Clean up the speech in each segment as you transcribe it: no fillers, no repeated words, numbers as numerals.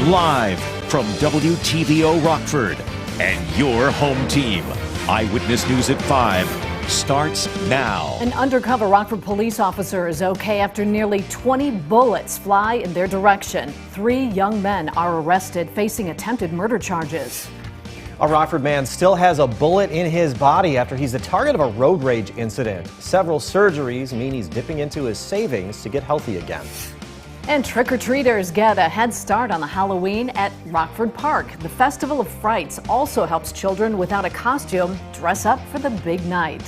Live from WTVO Rockford and your home team. Eyewitness News at 5 starts now. An undercover Rockford police officer is okay after nearly 20 bullets fly in their direction. 3 young men are arrested facing attempted murder charges. A Rockford man still has a bullet in his body after he's the target of a road rage incident. Several surgeries mean he's dipping into his savings to get healthy again. And trick-or-treaters get a head start on the Halloween at Rockford Park. The Festival of Frights also helps children without a costume dress up for the big night.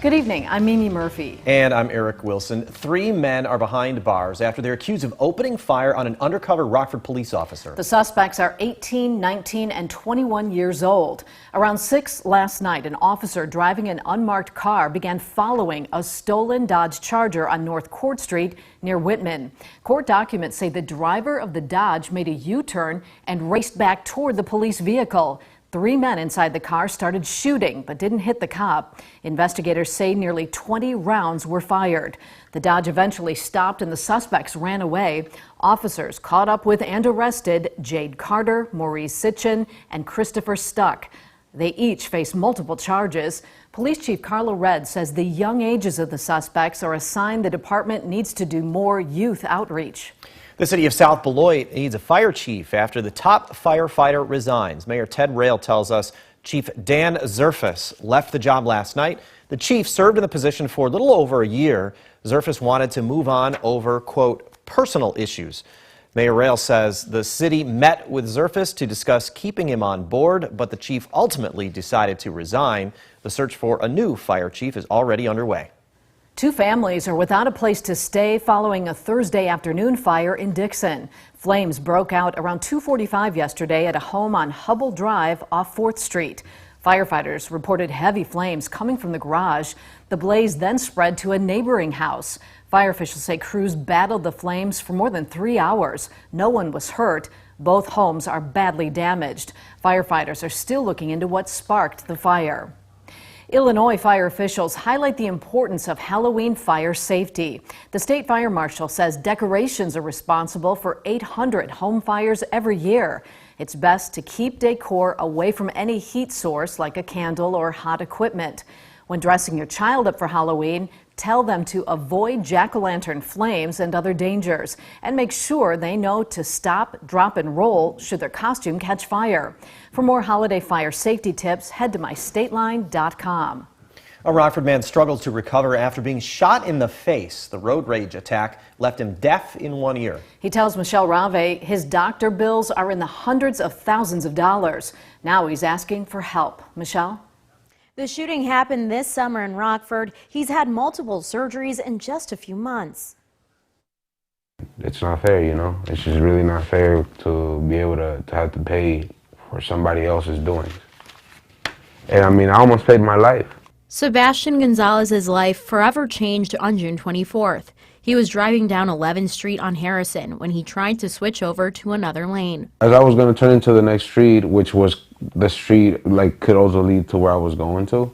Good evening, I'm Mimi Murphy. And I'm Eric Wilson. 3 men are behind bars after they're accused of opening fire on an undercover Rockford police officer. The suspects are 18, 19, and 21 years old. Around 6 last night, an officer driving an unmarked car began following a stolen Dodge Charger on North Court Street near Whitman. Court documents say the driver of the Dodge made a U-turn and raced back toward the police vehicle. 3 men inside the car started shooting but didn't hit the cop. Investigators say nearly 20 rounds were fired. The Dodge eventually stopped and the suspects ran away. Officers caught up with and arrested Jade Carter, Maurice Sitchin, and Christopher Stuck. They each face multiple charges. Police Chief Carla Red says the young ages of the suspects are a sign the department needs to do more youth outreach. The city of South Beloit needs a fire chief after the top firefighter resigns. Mayor Ted Rail tells us Chief Dan Zerfus left the job last night. The chief served in the position for a little over a year. Zerfus wanted to move on over, quote, personal issues. Mayor Rail says the city met with Zerfus to discuss keeping him on board, but the chief ultimately decided to resign. The search for a new fire chief is already underway. 2 families are without a place to stay following a Thursday afternoon fire in Dixon. Flames broke out around 2:45 yesterday at a home on Hubble Drive off 4th Street. Firefighters reported heavy flames coming from the garage. The blaze then spread to a neighboring house. Fire officials say crews battled the flames for more than 3 hours. No one was hurt. Both homes are badly damaged. Firefighters are still looking into what sparked the fire. Illinois fire officials highlight the importance of Halloween fire safety. The state fire marshal says decorations are responsible for 800 home fires every year. It's best to keep decor away from any heat source like a candle or hot equipment. When dressing your child up for Halloween, tell them to avoid jack-o'-lantern flames and other dangers, and make sure they know to stop, drop, and roll should their costume catch fire. For more holiday fire safety tips, head to mystateline.com. A Rockford man struggled to recover after being shot in the face. The road rage attack left him deaf in one ear. He tells Michelle Rave his doctor bills are in the hundreds of thousands of dollars. Now he's asking for help. Michelle? The shooting happened this summer in Rockford. He's had multiple surgeries in just a few months. It's not fair, you know. It's just really not fair to be able to have to pay for somebody else's doings. And I mean, I almost paid my life. Sebastian Gonzalez's life forever changed on June 24th. He was driving down 11th Street on Harrison when he tried to switch over to another lane. As I was going to turn into the next street, which was the street like could also lead to where I was going to,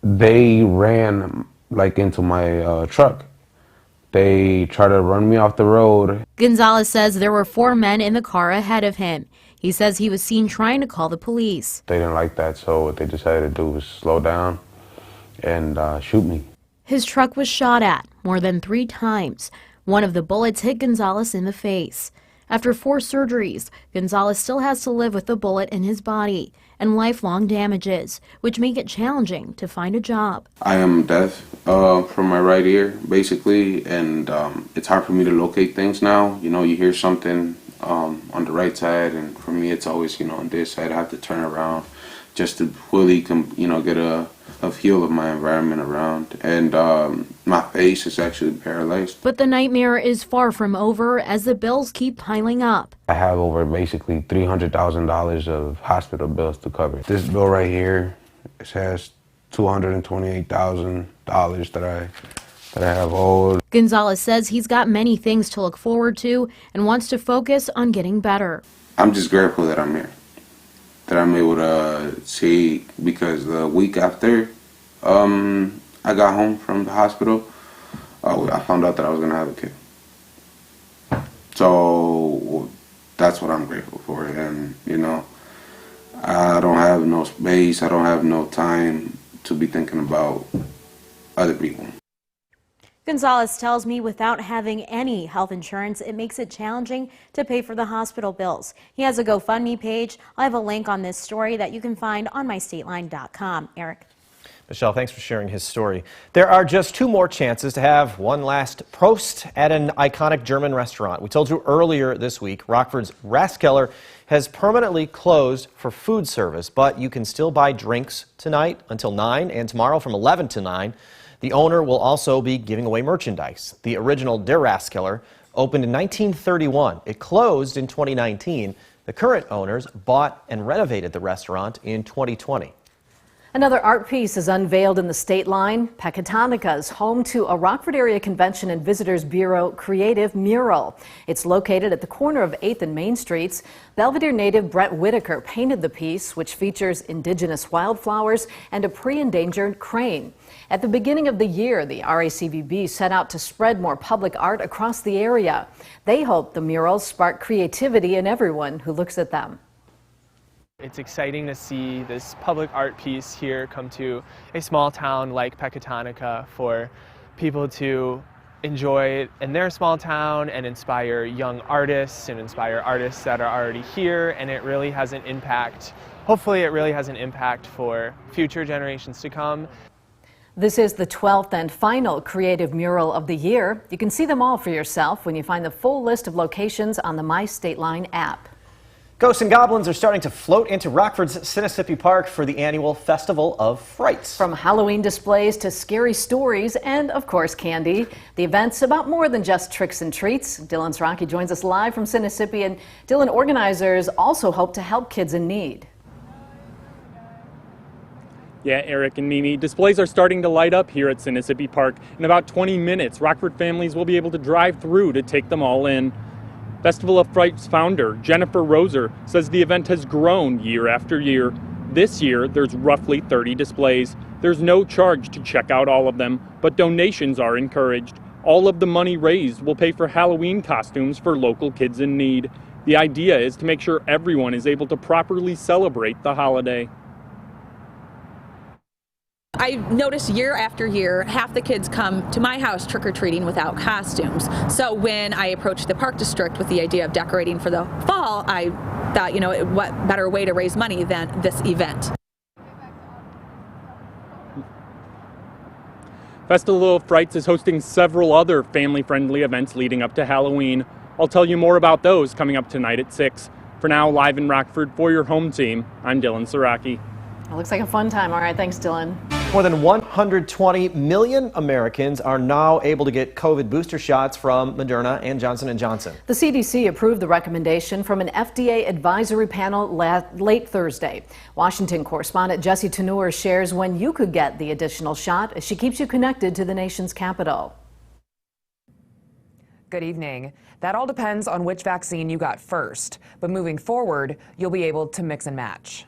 they ran like into my truck. They tried to run me off the road. Gonzalez says there were 4 men in the car ahead of him. He says he was seen trying to call the police. They didn't like that, so what they decided to do was slow down and shoot me. His truck was shot at more than 3 times. One of the bullets hit Gonzalez in the face. After 4 surgeries, Gonzalez still has to live with the bullet in his body and lifelong damages, which make it challenging to find a job. I am deaf from my right ear, basically, and it's hard for me to locate things now. You know, you hear something on the right side, and for me it's always, you know, on this side. I have to turn around just to fully, get a feel of my environment around. And my face is actually paralyzed. But the nightmare is far from over as the bills keep piling up. I have over basically $300,000 of hospital bills to cover. This bill right here, it has $228,000 that I have owed. Gonzalez says he's got many things to look forward to and wants to focus on getting better. I'm just grateful that I'm here, that I'm able to see, because the week after I got home from the hospital, I found out that I was going to have a kid. So that's what I'm grateful for. And, you know, I don't have no space, I don't have no time to be thinking about other people. Gonzalez tells me without having any health insurance, it makes it challenging to pay for the hospital bills. He has a GoFundMe page. I have a link on this story that you can find on mystateline.com. Eric. Michelle, thanks for sharing his story. There are just 2 more chances to have one last Prost at an iconic German restaurant. We told you earlier this week, Rockford's Rathskeller has permanently closed for food service, but you can still buy drinks tonight until 9 and tomorrow from 11 to 9. The owner will also be giving away merchandise. The original Der Rathskeller opened in 1931. It closed in 2019. The current owners bought and renovated the restaurant in 2020. Another art piece is unveiled in the state line. Pecatonica is home to a Rockford Area Convention and Visitors Bureau creative mural. It's located at the corner of 8th and Main Streets. Belvedere native Brett Whitaker painted the piece, which features indigenous wildflowers and a pre-endangered crane. At the beginning of the year, the RACVB set out to spread more public art across the area. They hope the murals spark creativity in everyone who looks at them. It's exciting to see this public art piece here come to a small town like Pecatonica for people to enjoy it in their small town and inspire young artists and inspire artists that are already here, and it really has an impact. Hopefully it really has an impact for future generations to come. This is the 12th and final creative mural of the year. You can see them all for yourself when you find the full list of locations on the My State Line app. Ghosts and goblins are starting to float into Rockford's Sinisippi Park for the annual Festival of Frights. From Halloween displays to scary stories and, of course, candy, the event's about more than just tricks and treats. Dylan Sraki joins us live from Sinisippi, and Dylan, organizers also hope to help kids in need. Yeah, Eric and Mimi, displays are starting to light up here at Sinisippi Park. In about 20 minutes, Rockford families will be able to drive through to take them all in. Festival of Frights founder Jennifer Roser says the event has grown year after year. This year, there's roughly 30 displays. There's no charge to check out all of them, but donations are encouraged. All of the money raised will pay for Halloween costumes for local kids in need. The idea is to make sure everyone is able to properly celebrate the holiday. I notice year after year, half the kids come to my house trick-or-treating without costumes. So when I approached the park district with the idea of decorating for the fall, I thought, you know, what better way to raise money than this event. Festival of Frights is hosting several other family-friendly events leading up to Halloween. I'll tell you more about those coming up tonight at 6. For now, live in Rockford for your home team, I'm Dylan Sraki. It looks like a fun time. All right, thanks, Dylan. More than 120 million Americans are now able to get COVID booster shots from Moderna and Johnson & Johnson. The CDC approved the recommendation from an FDA advisory panel late Thursday. Washington correspondent Jessie Tenor shares when you could get the additional shot as she keeps you connected to the nation's capital. Good evening. That all depends on which vaccine you got first, but moving forward, you'll be able to mix and match.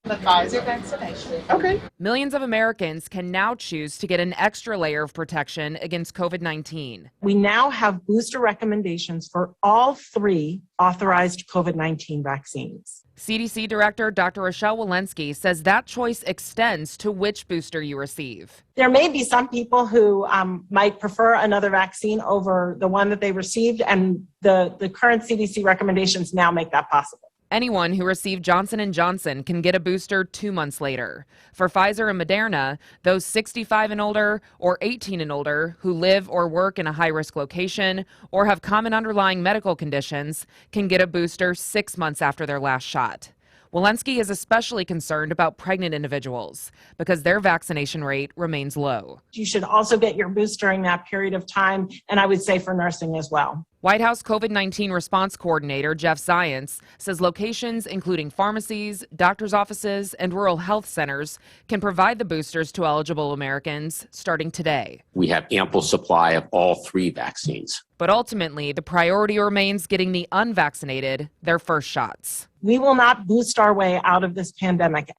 The Pfizer vaccination. Okay. Millions of Americans can now choose to get an extra layer of protection against COVID-19. We now have booster recommendations for all 3 authorized COVID-19 vaccines. CDC Director Dr. Rochelle Walensky says that choice extends to which booster you receive. There may be some people who might prefer another vaccine over the one that they received, and the current CDC recommendations now make that possible. Anyone who received Johnson & Johnson can get a booster 2 months later. For Pfizer and Moderna, those 65 and older or 18 and older who live or work in a high-risk location or have common underlying medical conditions can get a booster 6 months after their last shot. Walensky is especially concerned about pregnant individuals because their vaccination rate remains low. You should also get your boost during that period of time, and I would say for nursing as well. White House COVID-19 response coordinator Jeff Zients says locations including pharmacies, doctors' offices, and rural health centers can provide the boosters to eligible Americans starting today. We have ample supply of all 3 vaccines. But ultimately, the priority remains getting the unvaccinated their first shots. We will not boost our way out of this pandemic.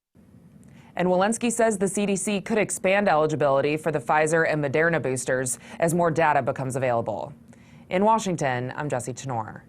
And Walensky says the CDC could expand eligibility for the Pfizer and Moderna boosters as more data becomes available. In Washington, I'm Jesse Chenor.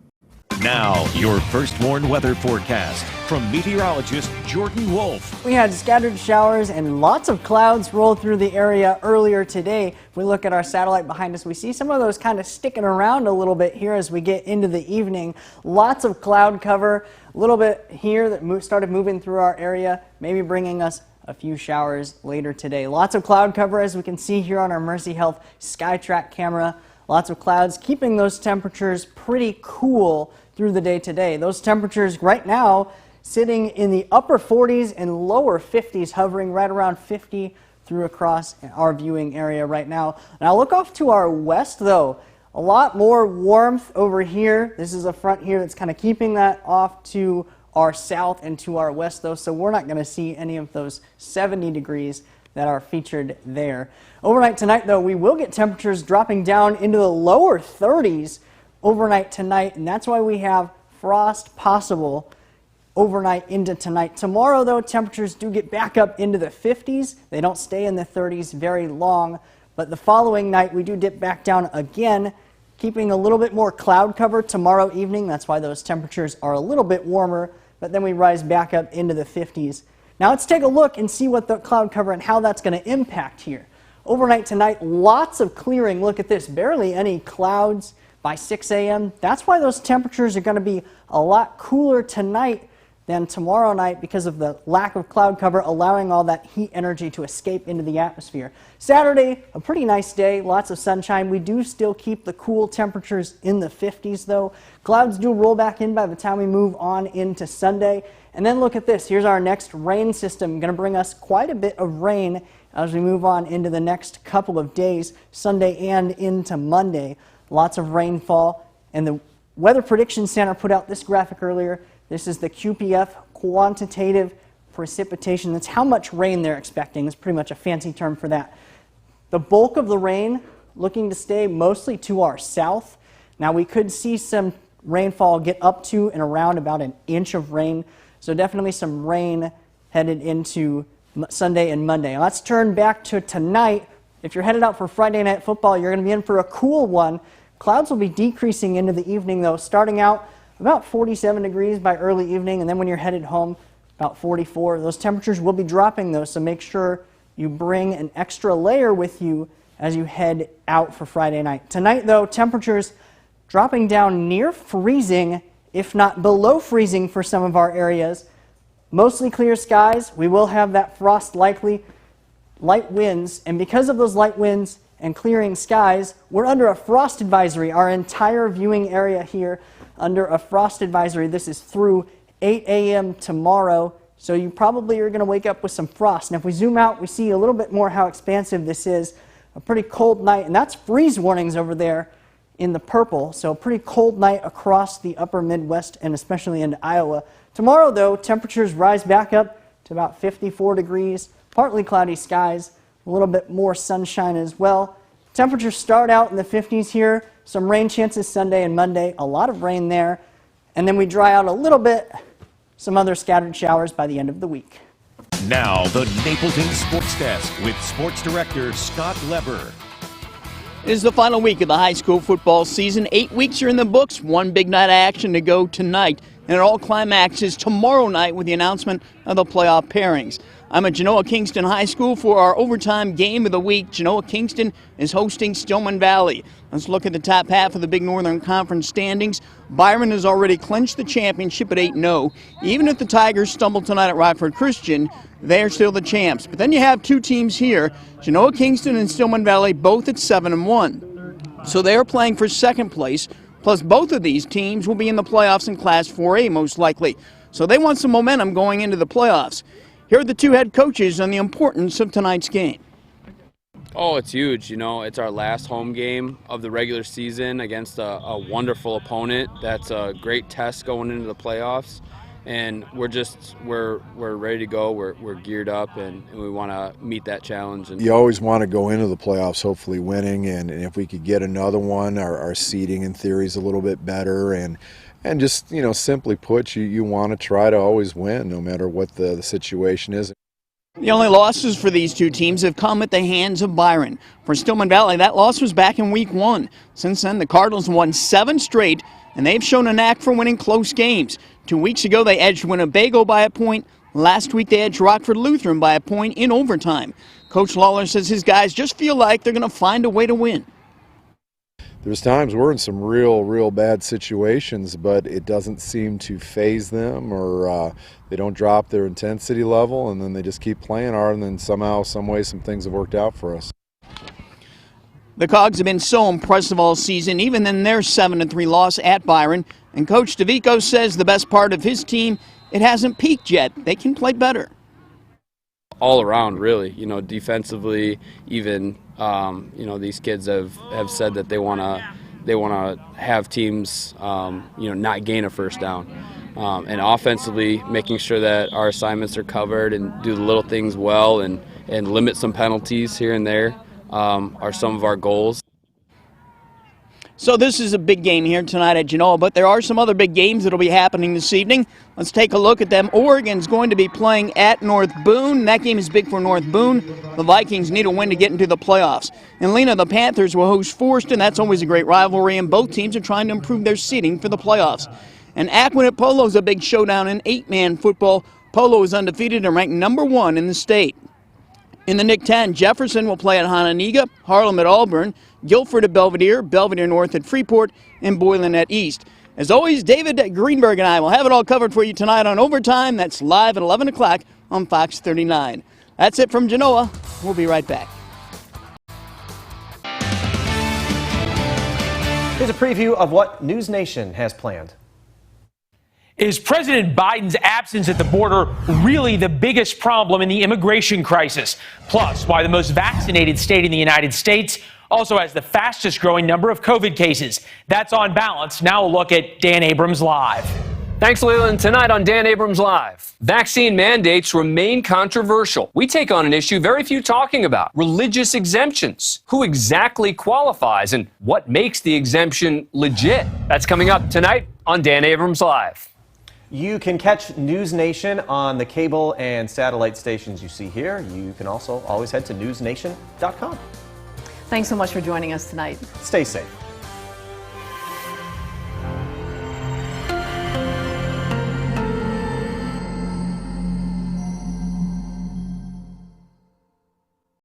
Now, your first warned weather forecast from meteorologist Jordan Wolf. We had scattered showers and lots of clouds roll through the area earlier today. If we look at our satellite behind us, we see some of those kind of sticking around a little bit here as we get into the evening. Lots of cloud cover, a little bit here that started moving through our area, maybe bringing us a few showers later today. Lots of cloud cover as we can see here on our Mercy Health SkyTrack camera. Lots of clouds, keeping those temperatures pretty cool through the day today. Those temperatures right now sitting in the upper 40s and lower 50s, hovering right around 50 through across our viewing area right now. Now look off to our west though. A lot more warmth over here. This is a front here that's kind of keeping that off to our south and to our west though, so we're not going to see any of those 70 degrees that are featured there. Overnight tonight though, we will get temperatures dropping down into the lower 30s overnight tonight, and that's why we have frost possible overnight into tonight. Tomorrow though, temperatures do get back up into the 50s. They don't stay in the 30s very long, but the following night we do dip back down again, keeping a little bit more cloud cover tomorrow evening. That's why those temperatures are a little bit warmer, but then we rise back up into the 50s. Now let's take a look and see what the cloud cover and how that's going to impact here. Overnight tonight, lots of clearing. Look at this, barely any clouds by 6 a.m. That's why those temperatures are going to be a lot cooler tonight than tomorrow night because of the lack of cloud cover, allowing all that heat energy to escape into the atmosphere. Saturday, a pretty nice day, lots of sunshine. We do still keep the cool temperatures in the 50s though. Clouds do roll back in by the time we move on into Sunday. And then look at this, here's our next rain system, going to bring us quite a bit of rain as we move on into the next couple of days, Sunday and into Monday. Lots of rainfall, and the Weather Prediction Center put out this graphic earlier. This is the QPF, quantitative precipitation. That's how much rain they're expecting. It's pretty much a fancy term for that. The bulk of the rain looking to stay mostly to our south. Now we could see some rainfall get up to and around about an inch of rain. So definitely some rain headed into Sunday and Monday. Now let's turn back to tonight. If you're headed out for Friday night football, you're going to be in for a cool one. Clouds will be decreasing into the evening though, starting out about 47 degrees by early evening, and then when you're headed home, about 44. Those temperatures will be dropping though, so make sure you bring an extra layer with you as you head out for Friday night. Tonight though, temperatures dropping down near freezing, if not below freezing for some of our areas. Mostly clear skies. We will have that frost likely, light winds, and because of those light winds and clearing skies, we're under a frost advisory. Our entire viewing area here under a frost advisory. This is through 8 a.m. tomorrow, so you probably are going to wake up with some frost. And if we zoom out, we see a little bit more how expansive this is. A pretty cold night, and that's freeze warnings over there in the purple, so a pretty cold night across the upper Midwest and especially into Iowa. Tomorrow though, temperatures rise back up to about 54 degrees, partly cloudy skies, a little bit more sunshine as well. Temperatures start out in the 50s here, some rain chances Sunday and Monday, a lot of rain there, and then we dry out a little bit, some other scattered showers by the end of the week. Now, the Napleton Sports Desk with Sports Director Scott Leber. It is the final week of the high school football season. 8 weeks are in the books, one big night of action to go tonight, and it all climaxes tomorrow night with the announcement of the playoff pairings. I'm at Genoa Kingston High School for our overtime game of the week. Genoa Kingston is hosting Stillman Valley. Let's look at the top half of the Big Northern Conference standings. Byron has already clinched the championship at 8-0. Even if the Tigers stumble tonight at Rockford Christian, they're still the champs. But then you have two teams here, Genoa Kingston and Stillman Valley, both at 7-1. So they're playing for second place, plus both of these teams will be in the playoffs in Class 4A most likely. So they want some momentum going into the playoffs. Here are the two head coaches on the importance of tonight's game. Oh, it's huge. You know, it's our last home game of the regular season against a wonderful opponent. That's a great test going into the playoffs. And we're ready to go. We're geared up, and we want to meet that challenge. And you always want to go into the playoffs hopefully winning, and if we could get another one, our seeding in theory is a little bit better. And just, you know, simply put, you want to try to always win no matter what the situation is. The only losses for these two teams have come at the hands of Byron. For Stillman Valley, that loss was back in week 1. Since then, the Cardinals won 7 straight, and they've shown a knack for winning close games. 2 weeks ago, they edged Winnebago by a point. Last week, they edged Rockford Lutheran by a point in overtime. Coach Lawler says his guys just feel like they're going to find a way to win. There's times we're in some real bad situations, but it doesn't seem to faze them, or they don't drop their intensity level, and then they just keep playing hard, and then somehow, some way, some things have worked out for us. The Cogs have been so impressive all season, even in their 7-3 loss at Byron. And Coach DeVico says the best part of his team, it hasn't peaked yet. They can play better. All around, really, defensively, even, these kids have said that they want to have teams, not gain a first down. And offensively, making sure that our assignments are covered and do the little things well and limit some penalties here and there are some of our goals. So this is a big game here tonight at Genoa, but there are some other big games that will be happening this evening. Let's take a look at them. Oregon's going to be playing at North Boone. That game is big for North Boone. The Vikings need a win to get into the playoffs. In Lena, the Panthers will host Forston. That's always a great rivalry, and both teams are trying to improve their seeding for the playoffs. And Aquanit Polo is a big showdown in 8-man football. Polo is undefeated and ranked #1 in the state. In the Nick 10, Jefferson will play at Hononegah, Harlem at Auburn, Guilford at Belvedere, Belvedere North at Freeport, and Boylan at East. As always, David Greenberg and I will have it all covered for you tonight on Overtime. That's live at 11 o'clock on Fox 39. That's it from Genoa. We'll be right back. Here's a preview of what News Nation has planned. Is President Biden's absence at the border really the biggest problem in the immigration crisis? Plus, why the most vaccinated state in the United States also has the fastest growing number of COVID cases. That's On Balance. Now a look at Dan Abrams Live. Thanks, Leland. Tonight on Dan Abrams Live, vaccine mandates remain controversial. We take on an issue very few talking about: religious exemptions. Who exactly qualifies and what makes the exemption legit? That's coming up tonight on Dan Abrams Live. You can catch News Nation on the cable and satellite stations you see here. You can also always head to newsnation.com. Thanks so much for joining us tonight. Stay safe.